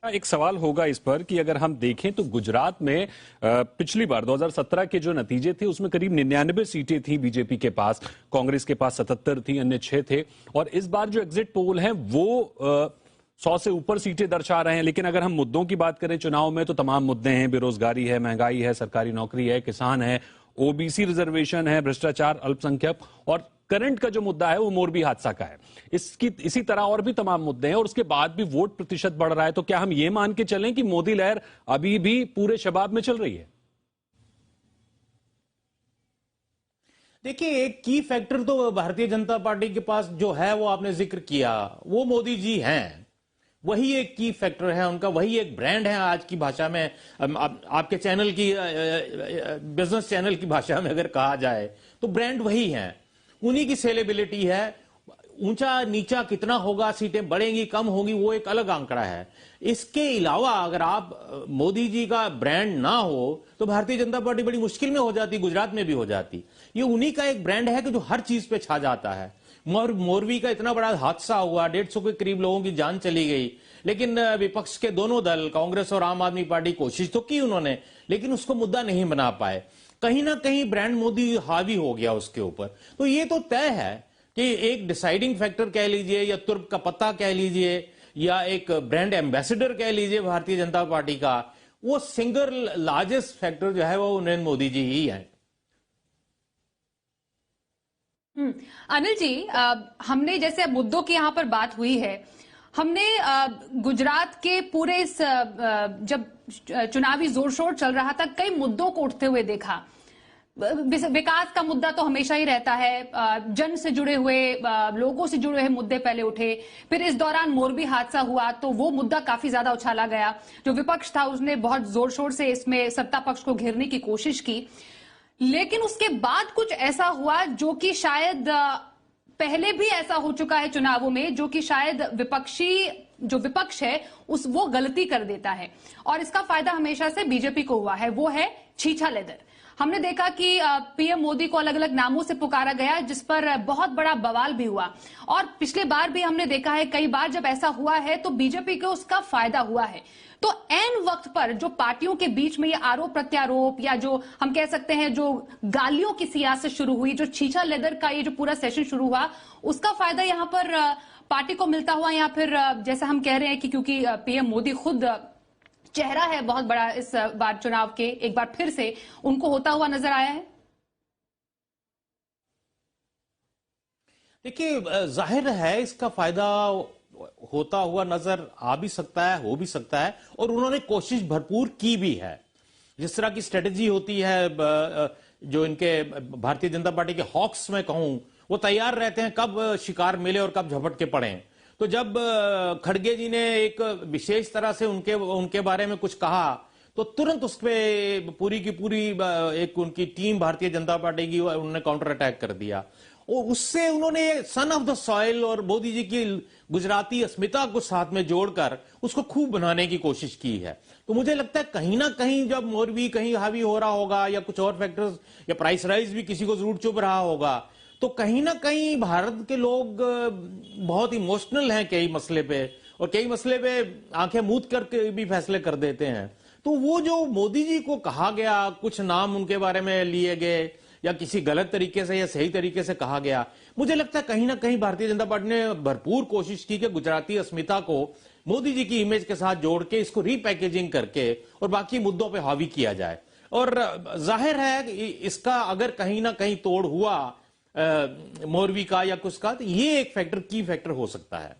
एक सवाल होगा इस पर कि अगर हम देखें तो गुजरात में पिछली बार 2017 के जो नतीजे थे उसमें करीब 99 सीटें थी बीजेपी के पास, कांग्रेस के पास 77 थी, अन्य 6 थे। और इस बार जो एग्जिट पोल है वो 100 से ऊपर सीटें दर्शा रहे हैं। लेकिन अगर हम मुद्दों की बात करें चुनाव में तो तमाम मुद्दे हैं, बेरोजगारी है, महंगाई है, सरकारी नौकरी है, किसान है, ओबीसी रिजर्वेशन है, भ्रष्टाचार, अल्पसंख्यक और करंट का जो मुद्दा है वो मोरबी हादसा का है। इसी तरह और भी तमाम मुद्दे हैं और उसके बाद भी वोट प्रतिशत बढ़ रहा है। तो क्या हम ये मान के चलें कि मोदी लहर अभी भी पूरे शबाब में चल रही है? देखिए, एक की फैक्टर तो भारतीय जनता पार्टी के पास जो है वो आपने जिक्र किया, वो मोदी जी हैं। वही एक की फैक्टर है उनका, वही एक ब्रांड है आज की भाषा में। आपके चैनल की बिजनेस चैनल की भाषा में अगर कहा जाए तो ब्रांड वही है, उन्हीं की सेलेबिलिटी है। ऊंचा नीचा कितना होगा, सीटें बढ़ेंगी कम होंगी, वो एक अलग आंकड़ा है। इसके अलावा अगर आप मोदी जी का ब्रांड ना हो तो भारतीय जनता पार्टी बड़ी मुश्किल में हो जाती, गुजरात में भी हो जाती। ये उन्हीं का एक ब्रांड है कि जो हर चीज पे छा जाता है। मोरबी का इतना बड़ा हादसा हुआ, 150 के करीब लोगों की जान चली गई, लेकिन विपक्ष के दोनों दल, कांग्रेस और आम आदमी पार्टी, कोशिश तो की उन्होंने, लेकिन उसको मुद्दा नहीं बना पाए। कहीं ना कहीं ब्रांड मोदी हावी हो गया उसके ऊपर। तो ये तो तय है कि एक डिसाइडिंग फैक्टर कह लीजिए या तुर्क का पत्ता कह लीजिए या एक ब्रांड एम्बेसडर कह लीजिए भारतीय जनता पार्टी का, वो सिंगल लार्जेस्ट फैक्टर जो है वो नरेंद्र मोदी जी ही है। अनिल जी, हमने जैसे मुद्दों की यहां पर बात हुई है, हमने गुजरात के पूरे इस जब चुनावी जोर शोर चल रहा था कई मुद्दों को उठते हुए देखा। विकास का मुद्दा तो हमेशा ही रहता है, जन से जुड़े हुए, लोगों से जुड़े हुए मुद्दे पहले उठे। फिर इस दौरान मोरबी हादसा हुआ तो वो मुद्दा काफी ज्यादा उछाला गया। जो विपक्ष था उसने बहुत जोर शोर से इसमें सत्ता पक्ष को घेरने की कोशिश की, लेकिन उसके बाद कुछ ऐसा हुआ जो कि शायद पहले भी ऐसा हो चुका है चुनावों में, जो कि शायद जो विपक्ष है वो गलती कर देता है और इसका फायदा हमेशा से बीजेपी को हुआ है। वो है छीछा लेदर। हमने देखा कि पीएम मोदी को अलग अलग नामों से पुकारा गया, जिस पर बहुत बड़ा बवाल भी हुआ। और पिछले बार भी हमने देखा है कई बार जब ऐसा हुआ है तो बीजेपी को उसका फायदा हुआ है। तो ऐन वक्त पर जो पार्टियों के बीच में ये आरोप प्रत्यारोप या जो हम कह सकते हैं जो गालियों की सियासत शुरू हुई, जो छीछा लेदर का ये जो पूरा सेशन शुरू हुआ, उसका फायदा यहां पर पार्टी को मिलता हुआ, या फिर जैसा हम कह रहे हैं कि क्योंकि पीएम मोदी खुद चेहरा है बहुत बड़ा इस बार चुनाव के, एक बार फिर से उनको होता हुआ नजर आया है। देखिए, जाहिर है इसका फायदा होता हुआ नजर आ भी सकता है, हो भी सकता है, और उन्होंने कोशिश भरपूर की भी है। जिस तरह की स्ट्रेटेजी होती है, जो इनके भारतीय जनता पार्टी के हॉक्स में कहूं, वो तैयार रहते हैं कब शिकार मिले और कब झपट के पड़े। तो जब खड़गे जी ने एक विशेष तरह से उनके बारे में कुछ कहा तो तुरंत उस पर पूरी की पूरी एक उनकी टीम भारतीय जनता पार्टी की उन्होंने काउंटर अटैक कर दिया और उससे उन्होंने सन ऑफ द सॉइल और मोदी जी की गुजराती अस्मिता को साथ में जोड़कर उसको खूब बनाने की कोशिश की है। तो मुझे लगता है कहीं ना कहीं जब मोरबी कहीं हावी हो रहा होगा या कुछ और फैक्टर्स या प्राइस राइज भी किसी को जरूर चुभ रहा होगा, तो कहीं ना कहीं भारत के लोग बहुत इमोशनल हैं कई मसले पे, और कई मसले पे आंखें मूंद करके भी फैसले कर देते हैं। तो वो जो मोदी जी को कहा गया, कुछ नाम उनके बारे में लिए गए या किसी गलत तरीके से या सही तरीके से कहा गया, मुझे लगता है कहीं ना कहीं भारतीय जनता पार्टी ने भरपूर कोशिश की कि गुजराती अस्मिता को मोदी जी की इमेज के साथ जोड़ के इसको रीपैकेजिंग करके और बाकी मुद्दों पे हावी किया जाए। और जाहिर है इसका अगर कहीं ना कहीं तोड़ हुआ मोरबी का या कुछ का, तो ये एक फैक्टर की फैक्टर हो सकता है।